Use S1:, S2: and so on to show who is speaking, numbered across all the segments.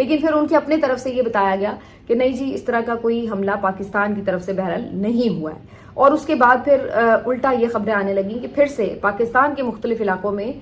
S1: لیکن پھر ان کی اپنے طرف سے یہ بتایا گیا کہ نہیں جی اس طرح کا کوئی حملہ پاکستان کی طرف سے بہرحال نہیں ہوا ہے. اور اس کے بعد پھر الٹا یہ خبریں آنے لگیں کہ پھر سے پاکستان کے مختلف علاقوں میں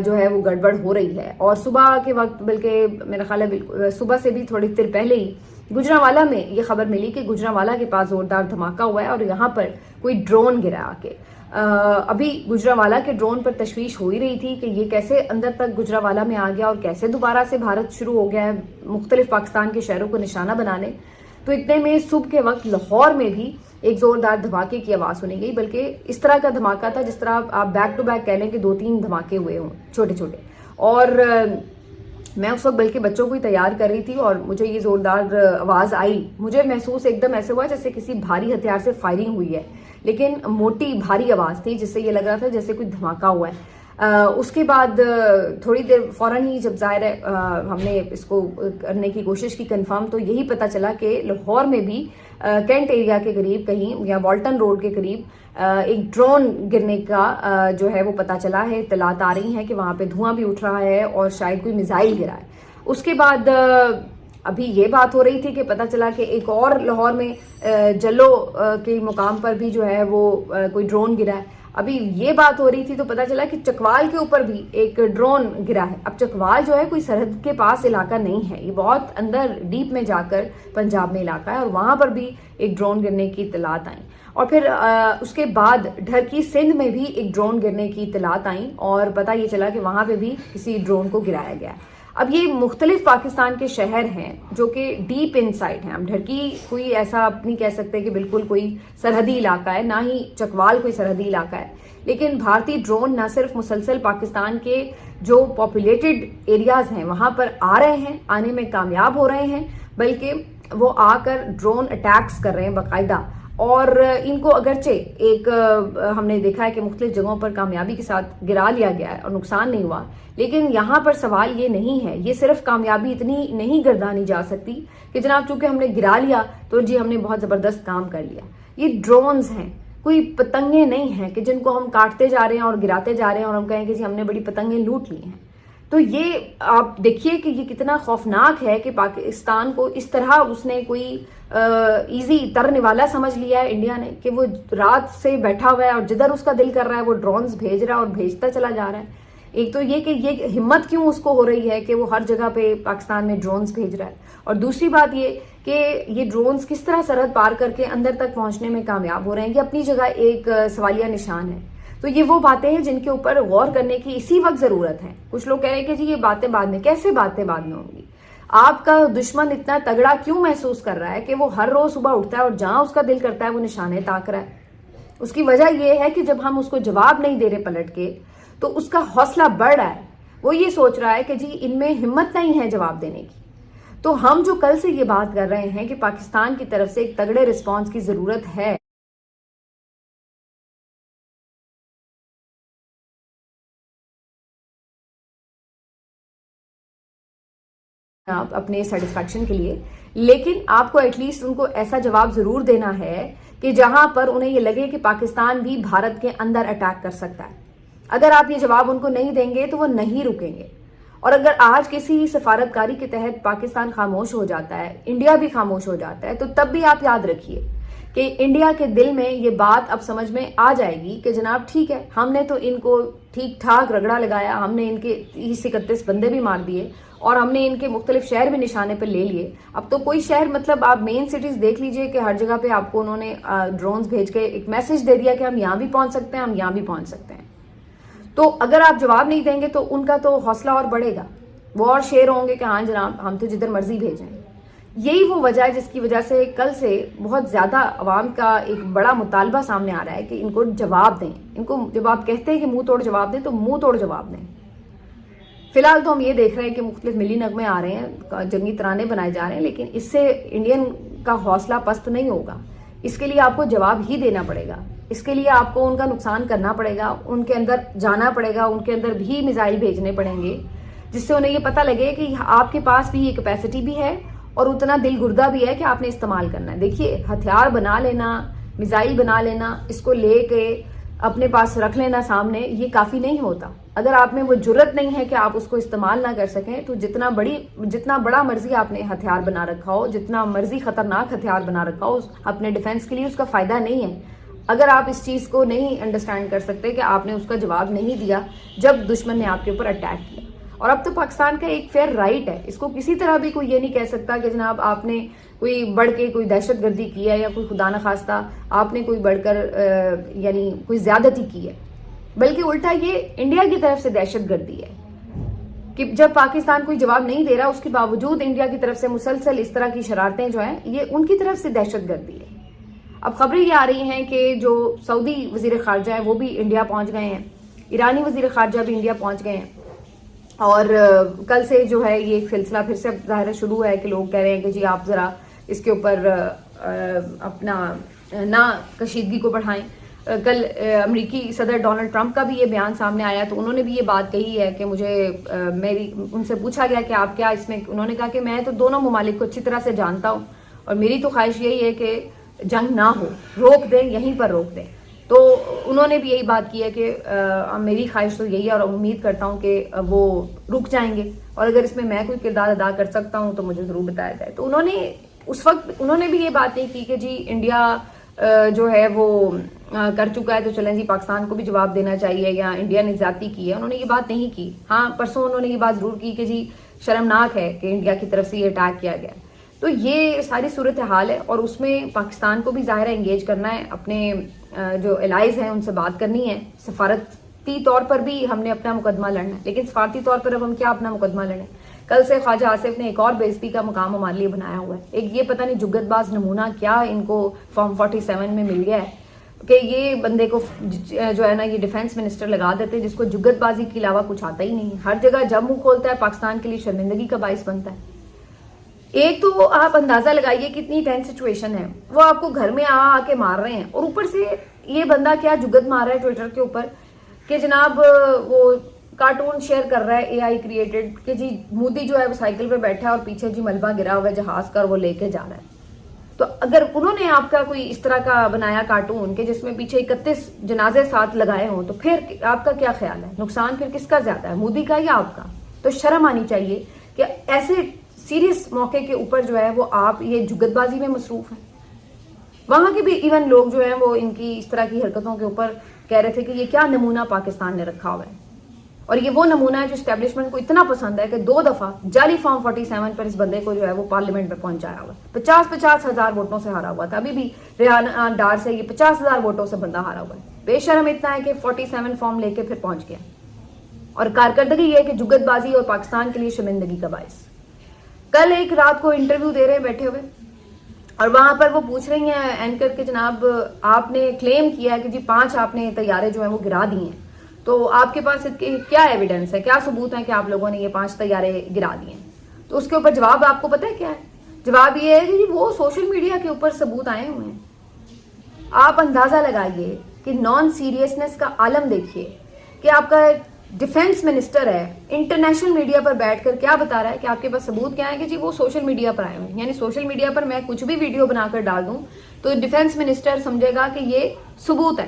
S1: جو ہے وہ گڑبڑ ہو رہی ہے. اور صبح کے وقت بلکہ میرا خیال ہے صبح سے بھی تھوڑی دیر پہلے ہی گجرانوالہ میں یہ خبر ملی کہ گجرانوالہ کے پاس زوردار دھماکہ ہوا ہے اور یہاں پر کوئی ڈرون گرا آ کے. ابھی گجرانوالہ کے ڈرون پر تشویش ہو ہی رہی تھی کہ یہ کیسے اندر تک گجرانوالہ میں آ گیا اور کیسے دوبارہ سے بھارت شروع ہو گیا ہے مختلف پاکستان کے شہروں کو نشانہ بنانے. تو اتنے میں صبح کے وقت لاہور میں بھی ایک زوردار دھماکے کی آواز سنی گئی, بلکہ اس طرح کا دھماکہ تھا جس طرح آپ بیک ٹو بیک کہہ لیں کہ 2-3 دھماکے ہوئے ہوں چھوٹے چھوٹے. اور میں اس وقت بلکہ بچوں کو ہی تیار کر رہی تھی اور مجھے یہ زوردار آواز آئی. مجھے محسوس ایک دم ایسے ہوا جیسے کسی بھاری ہتھیار سے فائرنگ ہوئی ہے, لیکن موٹی بھاری آواز تھی جس سے یہ لگ رہا تھا جیسے کوئی دھماکہ ہوا ہے. اس کے بعد تھوڑی دیر فوراً ہی جب ظاہر ہے ہم نے اس کو کرنے کی کوشش کی کنفرم, تو یہی پتہ چلا کہ لاہور میں بھی کینٹ ایریا کے قریب کہیں یا والٹن روڈ کے قریب ایک ڈرون گرنے کا جو ہے وہ پتہ چلا ہے. اطلاعات آ رہی ہیں کہ وہاں پہ دھواں بھی اٹھ رہا ہے اور شاید کوئی میزائل گرا ہے. اس کے بعد ابھی یہ بات ہو رہی تھی کہ پتہ چلا کہ ایک اور لاہور میں جلو کے مقام پر بھی جو ہے وہ کوئی ڈرون گرا ہے. ابھی یہ بات ہو رہی تھی تو پتہ چلا کہ چکوال کے اوپر بھی ایک ڈرون گرا ہے. اب چکوال جو ہے کوئی سرحد کے پاس علاقہ نہیں ہے, یہ بہت اندر ڈیپ میں جا کر پنجاب میں علاقہ ہے, اور وہاں پر بھی ایک ڈرون گرنے کی اطلاعات آئیں. اور پھر اس کے بعد ڈھرکی سندھ میں بھی ایک ڈرون گرنے کی اطلاعات آئیں اور پتہ یہ چلا کہ وہاں پہ بھی کسی ڈرون کو گرایا گیا ہے. اب یہ مختلف پاکستان کے شہر ہیں جو کہ ڈیپ ان سائڈ ہیں. اب ڈھرکی کوئی ایسا آپ نہیں کہہ سکتے کہ بالکل کوئی سرحدی علاقہ ہے, نہ ہی چکوال کوئی سرحدی علاقہ ہے, لیکن بھارتی ڈرون نہ صرف مسلسل پاکستان کے جو پاپولیٹڈ ایریاز ہیں وہاں پر آ رہے ہیں, آنے میں کامیاب ہو رہے ہیں, بلکہ وہ آ کر ڈرون اٹیکس کر رہے ہیں باقاعدہ. اور ان کو اگرچہ ایک ہم نے دیکھا ہے کہ مختلف جگہوں پر کامیابی کے ساتھ گرا لیا گیا ہے اور نقصان نہیں ہوا, لیکن یہاں پر سوال یہ نہیں ہے, یہ صرف کامیابی اتنی نہیں گردانی جا سکتی کہ جناب چونکہ ہم نے گرا لیا تو جی ہم نے بہت زبردست کام کر لیا. یہ ڈرونز ہیں, کوئی پتنگیں نہیں ہیں کہ جن کو ہم کاٹتے جا رہے ہیں اور گراتے جا رہے ہیں اور ہم کہیں کہ جی ہم نے بڑی پتنگیں لوٹ لی ہیں. تو یہ آپ دیکھیے کہ یہ کتنا خوفناک ہے کہ پاکستان کو اس طرح اس نے کوئی ایزی ترنے والا سمجھ لیا ہے انڈیا نے, کہ وہ رات سے بیٹھا ہوا ہے اور جدھر اس کا دل کر رہا ہے وہ ڈرونز بھیج رہا ہے اور بھیجتا چلا جا رہا ہے. ایک تو یہ کہ یہ ہمت کیوں اس کو ہو رہی ہے کہ وہ ہر جگہ پہ پاکستان میں ڈرونز بھیج رہا ہے, اور دوسری بات یہ کہ یہ ڈرونز کس طرح سرحد پار کر کے اندر تک پہنچنے میں کامیاب ہو رہے ہیں. یہ اپنی جگہ ایک سوالیہ نشان ہے. تو یہ وہ باتیں ہیں جن کے اوپر غور کرنے کی اسی وقت ضرورت ہے. کچھ لوگ کہہ رہے ہیں کہ جی یہ باتیں بعد میں, کیسے باتیں بعد میں ہوں گی؟ آپ کا دشمن اتنا تگڑا کیوں محسوس کر رہا ہے کہ وہ ہر روز صبح اٹھتا ہے اور جہاں اس کا دل کرتا ہے وہ نشانے تاک رہا ہے؟ اس کی وجہ یہ ہے کہ جب ہم اس کو جواب نہیں دے رہے پلٹ کے تو اس کا حوصلہ بڑھ رہا ہے. وہ یہ سوچ رہا ہے کہ جی ان میں ہمت نہیں ہے جواب دینے کی. تو ہم جو کل سے یہ بات کر رہے ہیں کہ پاکستان کی طرف سے ایک تگڑے رسپانس کی ضرورت ہے, اپنے سیٹسفیکشن کے لیے, لیکن آپ کو ایٹ لیسٹ ان کو ایسا جواب ضرور دینا ہے کہ جہاں پر انہیں یہ لگے کہ پاکستان بھی بھارت کے اندر اٹیک کر سکتا ہے. اگر آپ یہ جواب ان کو نہیں دیں گے تو وہ نہیں رکیں گے. اور اگر آج کسی سفارتکاری کے تحت پاکستان خاموش ہو جاتا ہے, انڈیا بھی خاموش ہو جاتا ہے, تو تب بھی آپ یاد رکھیے کہ انڈیا کے دل میں یہ بات اب سمجھ میں آ جائے گی کہ جناب ٹھیک ہے, ہم نے تو ان کو ٹھیک ٹھاک رگڑا لگایا, ہم نے ان کے 30-31 بندے بھی مار دیے اور ہم نے ان کے مختلف شہر بھی نشانے پہ لے لیے. اب تو کوئی شہر, مطلب آپ مین سٹیز دیکھ لیجئے کہ ہر جگہ پہ آپ کو انہوں نے ڈرونز بھیج کے ایک میسج دے دیا کہ ہم یہاں بھی پہنچ سکتے ہیں, ہم یہاں بھی پہنچ سکتے ہیں. تو اگر آپ جواب نہیں دیں گے تو ان کا تو حوصلہ اور بڑھے گا, وہ اور شیر ہوں گے کہ ہاں جناب ہم تو جدھر مرضی بھیجیں. یہی وہ وجہ ہے جس کی وجہ سے کل سے بہت زیادہ عوام کا ایک بڑا مطالبہ سامنے آ رہا ہے کہ ان کو جواب دیں. ان کو جب آپ کہتے ہیں کہ منہ توڑ جواب دیں تو منہ توڑ جواب دیں. فی الحال تو ہم یہ دیکھ رہے ہیں کہ مختلف ملی نغمے آ رہے ہیں, جنگی ترانے بنائے جا رہے ہیں, لیکن اس سے انڈین کا حوصلہ پست نہیں ہوگا. اس کے لیے آپ کو جواب ہی دینا پڑے گا, اس کے لیے آپ کو ان کا نقصان کرنا پڑے گا, ان کے اندر جانا پڑے گا, ان کے اندر بھی میزائل بھیجنے پڑیں گے جس سے انہیں یہ پتہ لگے کہ آپ کے پاس بھی یہ کیپیسٹی بھی ہے اور اتنا دل گردہ بھی ہے کہ آپ نے استعمال کرنا ہے. دیکھیے ہتھیار بنا لینا, میزائل بنا لینا, اس کو لے کے اپنے پاس رکھ لینا سامنے یہ کافی نہیں ہوتا. اگر آپ میں وہ جرت نہیں ہے کہ آپ اس کو استعمال نہ کر سکیں تو جتنا بڑا مرضی آپ نے ہتھیار بنا رکھا ہو, جتنا مرضی خطرناک ہتھیار بنا رکھا ہو, اپنے ڈیفنس کے لیے اس کا فائدہ نہیں ہے. اگر آپ اس چیز کو نہیں انڈرسٹینڈ کر سکتے کہ آپ نے اس کا جواب نہیں دیا جب دشمن نے آپ کے اوپر اٹیک کیا. اور اب تو پاکستان کا ایک فیئر رائٹ ہے, اس کو کسی طرح بھی کوئی یہ نہیں کہہ سکتا کہ جناب آپ نے کوئی بڑھ کے کوئی دہشت گردی کی ہے یا کوئی خدا نخواستہ آپ نے کوئی بڑھ کر یعنی کوئی زیادتی کی ہے, بلکہ الٹا یہ انڈیا کی طرف سے دہشت گردی ہے کہ جب پاکستان کوئی جواب نہیں دے رہا اس کے باوجود انڈیا کی طرف سے مسلسل اس طرح کی شرارتیں جو ہیں یہ ان کی طرف سے دہشت گردی ہے. اب خبریں یہ آ رہی ہیں کہ جو سعودی وزیر خارجہ ہیں وہ بھی انڈیا پہنچ گئے ہیں, ایرانی وزیر خارجہ بھی انڈیا پہنچ گئے ہیں, اور کل سے جو ہے یہ ایک سلسلہ پھر سے ظاہر شروع ہے کہ لوگ کہہ رہے ہیں کہ جی آپ ذرا اس کے اوپر اپنا نا کشیدگی کو بڑھائیں. کل امریکی صدر ڈونلڈ ٹرمپ کا بھی یہ بیان سامنے آیا تو انہوں نے بھی یہ بات کہی ہے کہ ان سے پوچھا گیا کہ آپ کیا اس میں, انہوں نے کہا کہ میں تو دونوں ممالک کو اچھی طرح سے جانتا ہوں اور میری تو خواہش یہی ہے کہ جنگ نہ ہو, روک دیں, یہیں پر روک دیں. تو انہوں نے بھی یہی بات کی ہے کہ میری خواہش تو یہی ہے اور امید کرتا ہوں کہ وہ رک جائیں گے, اور اگر اس میں کوئی کردار ادا کر سکتا ہوں تو مجھے ضرور بتایا جائے. تو اس وقت انہوں نے بھی یہ بات نہیں کی کہ جی انڈیا جو ہے وہ کر چکا ہے تو چلیں جی پاکستان کو بھی جواب دینا چاہیے یا انڈیا نے زیادتی کی ہے, انہوں نے یہ بات نہیں کی. ہاں پرسوں انہوں نے یہ بات ضرور کی کہ جی شرمناک ہے کہ انڈیا کی طرف سے یہ اٹیک کیا گیا. تو یہ ساری صورتحال ہے اور اس میں پاکستان کو بھی ظاہر انگیج کرنا ہے, اپنے جو الائز ہیں ان سے بات کرنی ہے. سفارتی طور پر بھی ہم نے اپنا مقدمہ لڑنا ہے, لیکن سفارتی طور پر اب ہم کیا اپنا مقدمہ لڑیں. کل سے خواجہ آصف نے ایک اور بےعزتی کا مقام ہمارے لیے بنایا ہوا ہے. ایک یہ پتہ نہیں جگت باز نمونہ کیا ان کو فارم 47 میں مل گیا ہے کہ یہ بندے کو جو ہے نا یہ ڈیفنس منسٹر لگا دیتے جس کو جگت بازی کے علاوہ کچھ آتا ہی نہیں. ہر جگہ جب منہ کھولتا ہے پاکستان کے لیے شرمندگی کا باعث بنتا ہے. ایک تو آپ اندازہ لگائیے کتنی ٹینس سچویشن ہے, وہ آپ کو گھر میں آ کے مار رہے ہیں, اور اوپر سے یہ بندہ کیا جگت مار رہا ہے ٹویٹر کے اوپر کہ جناب وہ کارٹون شیئر کر رہا ہے اے آئی کریٹڈ کہ جی مودی جو ہے وہ سائیکل پہ بیٹھا ہے اور پیچھے جی ملبہ گرا ہوا ہے جہاز کا اور وہ لے کے جا رہا ہے. تو اگر انہوں نے آپ کا کوئی اس طرح کا بنایا کارٹون کہ جس میں پیچھے 31 جنازے ساتھ لگائے ہوں تو پھر آپ کا کیا خیال ہے, نقصان پھر کس کا زیادہ ہے, مودی کا یا آپ کا؟ تو شرم آنی چاہیے کہ ایسے سیریس موقع کے اوپر جو ہے وہ آپ یہ جگت بازی میں مصروف ہیں. وہاں کے بھی ایون لوگ جو ہیں وہ ان کی اس طرح کی حرکتوں کے اوپر کہہ رہے تھے کہ یہ کیا نمونہ پاکستان نے رکھا ہوا ہے, اور یہ وہ نمونہ ہے جو اسٹیبلشمنٹ کو اتنا پسند ہے کہ 2 دفعہ جعلی فارم 47 پر اس بندے کو جو ہے وہ پارلیمنٹ میں پہنچایا ہوا ہے. 50 ہزار ووٹوں سے ہارا ہوا تھا, ابھی بھی ریحان ڈار سے یہ 50,000 ووٹوں سے بندہ ہارا ہوا ہے. بے شرم اتنا ہے کہ 47 فارم لے کے پھر پہنچ گیا, اور کارکردگی یہ ہے کہ جگت بازی اور پاکستان کے لیے شرمندگی کا باعث. کل ایک رات کو انٹرویو دے رہے ہیں بیٹھے ہوئے, اور وہاں پر وہ پوچھ رہی ہیں اینکر کہ جناب آپ نے کلیم کیا ہے کہ جی 5 آپ نے طیارے جو ہیں وہ گرا دیے ہیں, تو آپ کے پاس کیا ایویڈنس ہے, کیا ثبوت ہے کہ آپ لوگوں نے یہ 5 طیارے گرا دیے ہیں؟ تو اس کے اوپر جواب آپ کو پتہ ہے کیا ہے؟ جواب یہ ہے کہ جی وہ سوشل میڈیا کے اوپر ثبوت آئے ہوئے ہیں. آپ اندازہ لگائیے کہ نان سیریسنس کا عالم دیکھیے کہ آپ کا ڈیفنس منسٹر ہے انٹرنیشنل میڈیا پر بیٹھ کر کیا بتا رہا ہے کہ آپ کے پاس ثبوت کیا ہے کہ جی وہ سوشل میڈیا پر آئے ہوئے ہیں. یعنی سوشل میڈیا پر میں کچھ بھی ویڈیو بنا کر ڈال دوں تو ڈیفنس منسٹر سمجھے گا کہ یہ ثبوت ہے.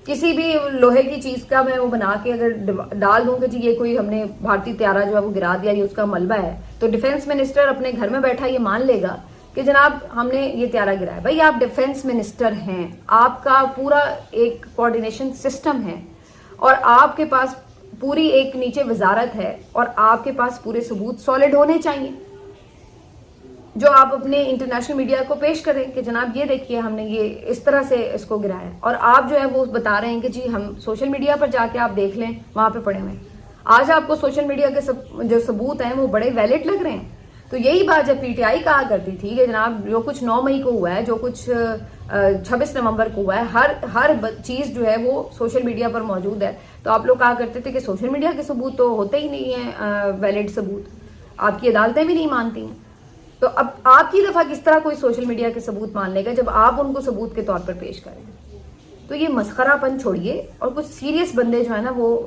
S1: کسی بھی لوہے کی چیز کا میں وہ بنا کے اگر ڈال دوں کہ جی یہ کوئی ہم نے بھارتی طیارہ جو ہے وہ گرا دیا, یہ اس کا ملبہ ہے, تو ڈیفنس منسٹر اپنے گھر میں بیٹھا یہ مان لے گا کہ جناب ہم نے یہ طیارہ گرایا. بھائی آپ ڈیفنس منسٹر ہیں, آپ کا پورا ایک کوارڈینیشن سسٹم ہے, اور آپ کے پاس پوری ایک نیچے وزارت ہے, اور آپ کے پاس پورے ثبوت سالڈ ہونے چاہیے جو آپ اپنے انٹرنیشنل میڈیا کو پیش کریں کہ جناب یہ دیکھیے ہم نے یہ اس طرح سے اس کو گرایا. اور آپ جو ہے وہ بتا رہے ہیں کہ جی ہم سوشل میڈیا پر جا کے آپ دیکھ لیں وہاں پہ پڑے ہوئے ہیں. آج آپ کو سوشل میڈیا کے جو ثبوت ہیں وہ بڑے ویلڈ لگ رہے ہیں. تو یہی بات جب پی ٹی آئی کہا کرتی تھی کہ جناب جو کچھ 9 مئی کو ہوا ہے, جو کچھ 26 نومبر کو ہوا ہے, ہر چیز جو ہے وہ سوشل میڈیا پر موجود ہے, تو آپ لوگ کہا کرتے تھے کہ سوشل میڈیا کے ثبوت تو ہوتے ہی نہیں ہیں ویلڈ ثبوت, آپ کی عدالتیں بھی نہیں مانتی ہیں. تو اب آپ کی دفعہ کس طرح کوئی سوشل میڈیا کے ثبوت مان لے گا جب آپ ان کو ثبوت کے طور پر پیش کریں گے؟ تو یہ مسخرہ پن چھوڑیے اور کچھ سیریس بندے جو ہے نا وہ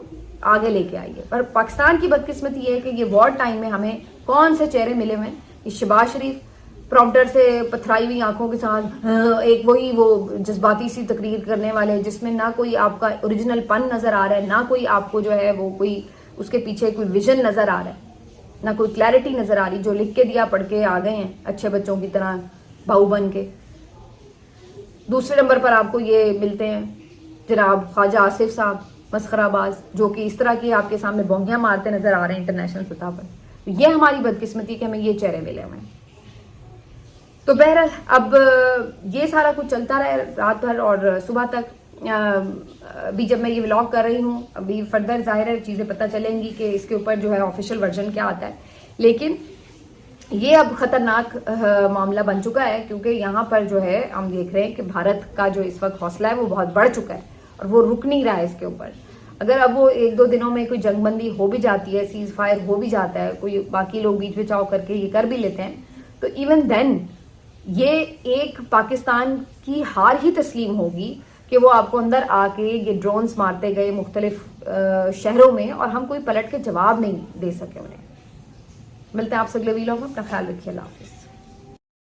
S1: آگے لے کے آئیے. پر پاکستان کی بدقسمتی یہ ہے کہ یہ وار ٹائم میں ہمیں کون سے چہرے ملے ہوئے ہیں. یہ شہباز شریف پرومپٹر سے پتھرائی ہوئی آنکھوں کے ساتھ ایک وہی وہ جذباتی سی تقریر کرنے والے جس میں نہ کوئی آپ کا اوریجنل پن نظر آ رہا ہے، نہ کوئی آپ کو جو ہے وہ کوئی اس کے پیچھے کوئی ویژن نظر آ رہا ہے، نہ کوئی کلیئرٹی نظر آ رہی، جو لکھ کے دیا پڑھ کے آ گئے ہیں اچھے بچوں کی طرح بہو بن کے۔ دوسرے نمبر پر آپ کو یہ ملتے ہیں جناب خواجہ آصف صاحب مسخرہ باز، جو کہ اس طرح کی آپ کے سامنے بونگیاں مارتے نظر آ رہے ہیں انٹرنیشنل سطح پر۔ یہ ہماری بدقسمتی کہ ہمیں یہ چہرے ملے ہوئے ہیں۔ تو بہرحال اب یہ سارا کچھ چلتا رہے رات بھر اور صبح تک۔ ابھی جب میں یہ ولاگ کر رہی ہوں ابھی فردر ظاہر ہے چیزیں پتہ چلیں گی کہ اس کے اوپر جو ہے آفیشیل ورژن کیا آتا ہے، لیکن یہ اب خطرناک معاملہ بن چکا ہے کیونکہ یہاں پر جو ہے ہم دیکھ رہے ہیں کہ بھارت کا جو اس وقت حوصلہ ہے وہ بہت بڑھ چکا ہے اور وہ رک نہیں رہا ہے اس کے اوپر۔ اگر اب وہ ایک دو دنوں میں کوئی جنگ بندی ہو بھی جاتی ہے، سیز فائر ہو بھی جاتا ہے، کوئی باقی لوگ بیچ بچاؤ کر کے یہ کر بھی لیتے ہیں، تو ایون دین یہ ایک پاکستان کی ہار ہی تسلیم ہوگی کہ وہ آپ کو اندر آ کے یہ ڈرونز مارتے گئے مختلف شہروں میں اور ہم کوئی پلٹ کے جواب نہیں دے سکے انہیں۔ ملتے ہیں آپ سے اگلے ویلاگ میں، اپنا خیال رکھیے، اللہ حافظ۔